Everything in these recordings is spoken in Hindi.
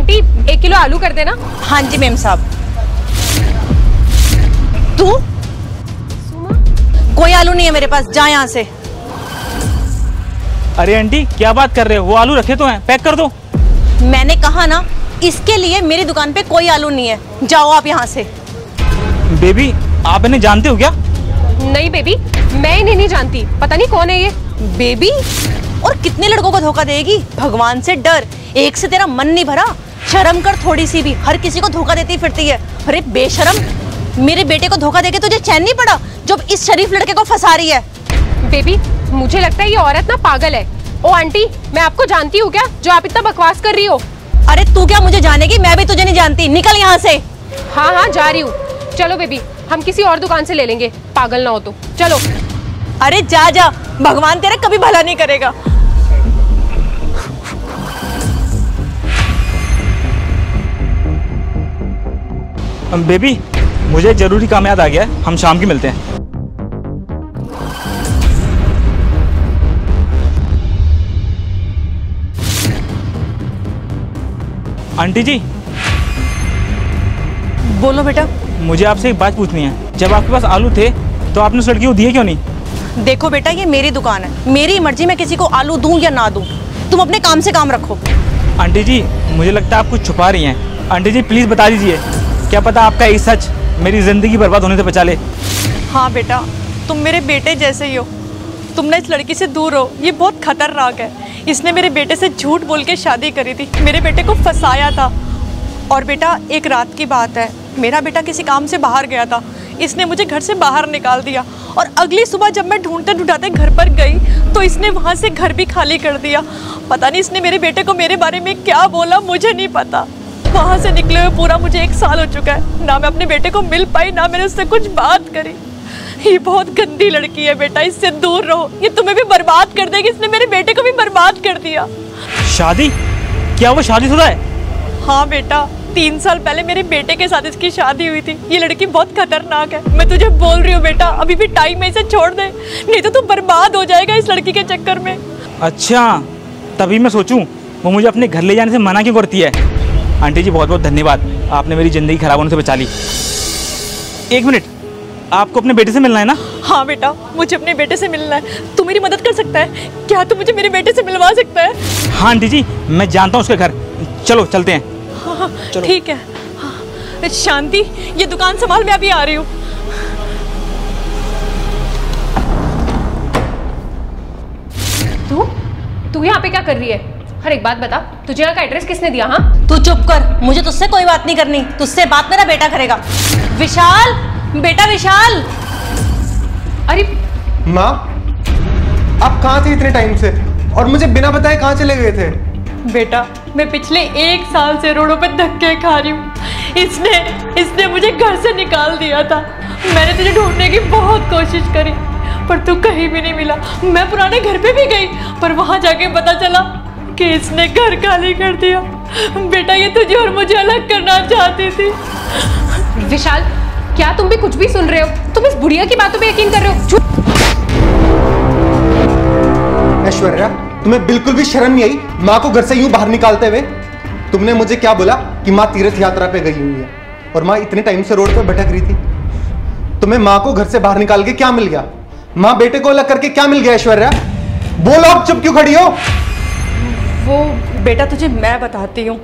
आंटी 1 किलो आलू कर देना। हाँ जी मेम साहब। तू? कोई आलू नहीं है मेरे पास, जा यहाँ से। अरे आंटी क्या बात कर रहे हो, वो आलू रखे तो हैं, पैक कर दो। मैंने कहा ना, इसके लिए मेरी दुकान पे कोई आलू नहीं है, जाओ आप यहाँ से। बेबी आप इन्हें जानते हो क्या? नहीं बेबी, मैं इन्हें नहीं जानती, पता नहीं कौन है ये। बेबी? और कितने लड़कों को धोखा देगी, भगवान से डर। एक से तेरा मन नहीं भरा? शर्म कर थोड़ी सी भी, हर किसी को धोखा देती फिरती है। अरे बेशरम, मेरे बेटे को धोखा देके तुझे चैन नहीं पड़ा जब इस शरीफ लड़के को फंसा रही है। बेबी मुझे लगता है ये औरत ना पागल है। ओ आंटी, मैं आपको जानती हूँ क्या, जो आप इतना बकवास कर रही हो? अरे तू क्या मुझे जानेगी, मैं भी तुझे नहीं जानती, निकल यहाँ से। हाँ हाँ जा रही हूँ। चलो बेबी, हम किसी और दुकान से ले लेंगे, पागल ना हो तो। चलो। अरे जा जा, भगवान तेरा कभी भला नहीं करेगा। बेबी मुझे जरूरी काम याद आ गया है, हम शाम की मिलते हैं। आंटी जी। बोलो बेटा। मुझे आपसे एक बात पूछनी है, जब आपके पास आलू थे तो आपने उस लड़की को दिए क्यों नहीं? देखो बेटा, ये मेरी दुकान है, मेरी मर्जी में किसी को आलू दूं या ना दूं। तुम अपने काम से काम रखो। आंटी जी मुझे लगता है आप कुछ छुपा रही हैं। आंटी जी प्लीज बता दीजिए, क्या पता आपका ये सच मेरी जिंदगी बर्बाद होने से बचा ले। हाँ बेटा, तुम मेरे बेटे जैसे ही हो, तुम ना इस लड़की से दूर हो, ये बहुत खतरनाक है। इसने मेरे बेटे से झूठ बोल के शादी करी थी, मेरे बेटे को फंसाया था। और बेटा एक रात की बात है, मेरा बेटा किसी काम से बाहर गया था, इसने मुझे घर से बाहर निकाल दिया। और अगली सुबह जब मैं ढूंढते ढूंढाते घर पर गई तो इसने वहाँ से घर भी खाली कर दिया। पता नहीं इसने मेरे बेटे को मेरे बारे में क्या बोला, मुझे नहीं पता। वहाँ से निकले हुए पूरा मुझे 1 साल हो चुका है, ना मैं अपने बेटे को मिल पाई, ना मैंने उससे कुछ बात करी। ये बहुत गंदी लड़की है बेटा, इससे दूर रहो, ये तुम्हें भी बर्बाद कर देगी। इसने मेरे बेटे को भी बर्बाद कर दिया। शादी? क्या वो शादीशुदा है? हाँ बेटा, 3 साल पहले मेरे बेटे के साथ इसकी शादी हुई थी। ये लड़की बहुत खतरनाक है, मैं तुझे बोल रही हूँ बेटा, अभी भी टाइम है, इसे छोड़ दे, नहीं तो तू बर्बाद हो जाएगा इस लड़की के चक्कर में। अच्छा, तभी मैं सोचूं वो मुझे अपने घर ले जाने से मना क्यों करती है। आंटी जी बहुत बहुत धन्यवाद, आपने मेरी ज़िंदगी खराब होने से बचा ली। 1 मिनट, आपको अपने बेटे से मिलना है ना? हाँ बेटा, मुझे अपने बेटे से मिलना है। तू मेरी मदद कर सकता है क्या? तू मुझे मेरे बेटे से मिलवा सकता है? हाँ आंटी जी, मैं जानता हूँ उसके घर, चलो चलते हैं। हाँ ठीक है। हाँ, शांति ये दुकान संभाल, मैं अभी आ रही हूँ। तू यहाँ पे क्या कर रही है? हर एक बात बता, तुझे यहाँ का एड्रेस किसने दिया? हाँ तू चुप कर, मुझे तुझसे कोई बात नहीं करनी, तुझसे बात मेरा बेटा करेगा। विशाल, बेटा विशाल। अरे माँ, आप कहाँ थे इतने टाइम से, और मुझे बिना बताए कहाँ चले गए थे? बेटा मैं पिछले 1 साल से रोडों पे धक्के खा रही हूँ। इसने मुझे घर से निकाल दिया था। मैंने तुझे ढूंढने की बहुत कोशिश करी, पर तू कहीं भी नहीं मिला। मैं पुराने घर पे भी गई, पर वहां जाके पता चला कि इसने घर खाली कर दिया। बेटा ये तुझे और मुझे अलग करना चाहती थी। विशाल, क्या तुम भी कुछ भी सुन रहे हो? तुम इस बुढ़िया की बातों पे यकीन कर रहे हो? ऐश्वर्या, तुम्हें बिल्कुल भी शर्म नहीं आई माँ को घर से यूं बाहर निकालते हुए? तुमने मुझे क्या बोला कि माँ तीर्थ यात्रा पे गई हुई है, और माँ इतने टाइम से रोड पे भटक रही थी। तुम्हें माँ को घर से बाहर निकाल के क्या मिल गया? माँ बेटे को अलग करके क्या मिल गया? ऐश्वर्या बोलो, अब चुप क्यों खड़ी हो? वो बेटा तुझे मैं बताती हूँ,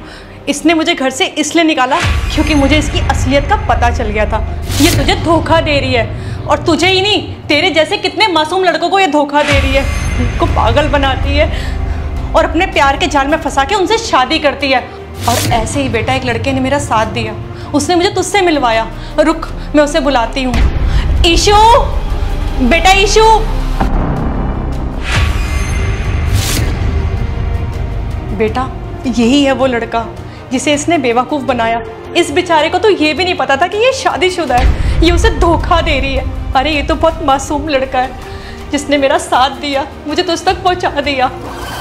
इसने मुझे घर से इसलिए निकाला क्योंकि मुझे इसकी असलियत का पता चल गया था। ये तुझे धोखा दे रही है, और तुझे ही नहीं, तेरे जैसे कितने मासूम लड़कों को ये धोखा दे रही है, उनको पागल बनाती है और अपने प्यार के जाल में फंसा के उनसे शादी करती है। और ऐसे ही बेटा एक लड़के ने मेरा साथ दिया, उसने मुझे तुझसे मिलवाया। रुक, मैं उसे बुलाती हूँ। ईशू, बेटा ईशू। बेटा यही है वो लड़का जिसे इसने बेवकूफ़ बनाया। इस बेचारे को तो ये भी नहीं पता था कि ये शादीशुदा है, ये उसे धोखा दे रही है। अरे ये तो बहुत मासूम लड़का है जिसने मेरा साथ दिया, मुझे तुझ तक पहुंचा दिया,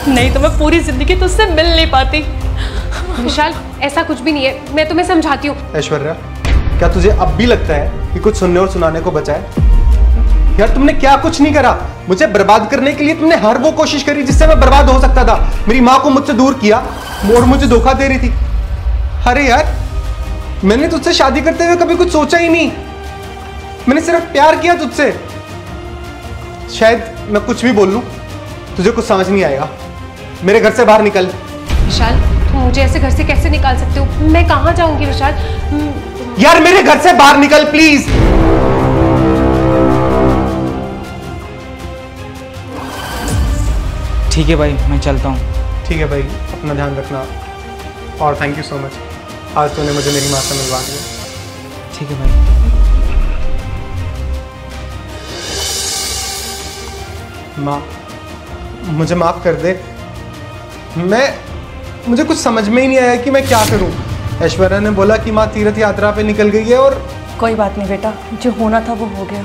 नहीं तो मैं पूरी जिंदगी तुझसे मिल नहीं पाती। विशाल, ऐसा कुछ भी नहीं है, मैं तुम्हें समझाती हूँ। ऐश्वर्या, क्या तुझे अब भी लगता है कि कुछ सुनने और सुनाने को बचा है? यार तुमने क्या कुछ नहीं करा, मुझे बर्बाद करने के लिए तुमने हर वो कोशिश करी जिससे मैं बर्बाद हो सकता था। मेरी माँ को मुझसे दूर किया और मुझे धोखा दे रही थी। अरे यार, मैंने तुझसे शादी करते हुए कभी कुछ सोचा ही नहीं। मैंने सिर्फ प्यार किया तुझसे। शायद मैं कुछ भी बोल लूं, तुझे कुछ समझ नहीं आएगा। मेरे घर से बाहर निकल। विशाल, तुम मुझे ऐसे घर से कैसे निकाल सकते हो? मैं कहाँ जाऊंगी विशाल? यार मेरे घर से बाहर निकल प्लीज। ठीक है भाई, मैं चलता हूँ। ठीक है भाई, अपना ध्यान रखना और थैंक यू सो मच, आज तूने मुझे मेरी माँ से मिलवा दिया। ठीक है भाई। माँ, मुझे माफ कर दे। मुझे कुछ समझ में ही नहीं आया कि मैं क्या करूं। ऐश्वर्या ने बोला कि माँ तीर्थ यात्रा पे निकल गई है और कोई बात नहीं बेटा, जो होना था वो हो गया।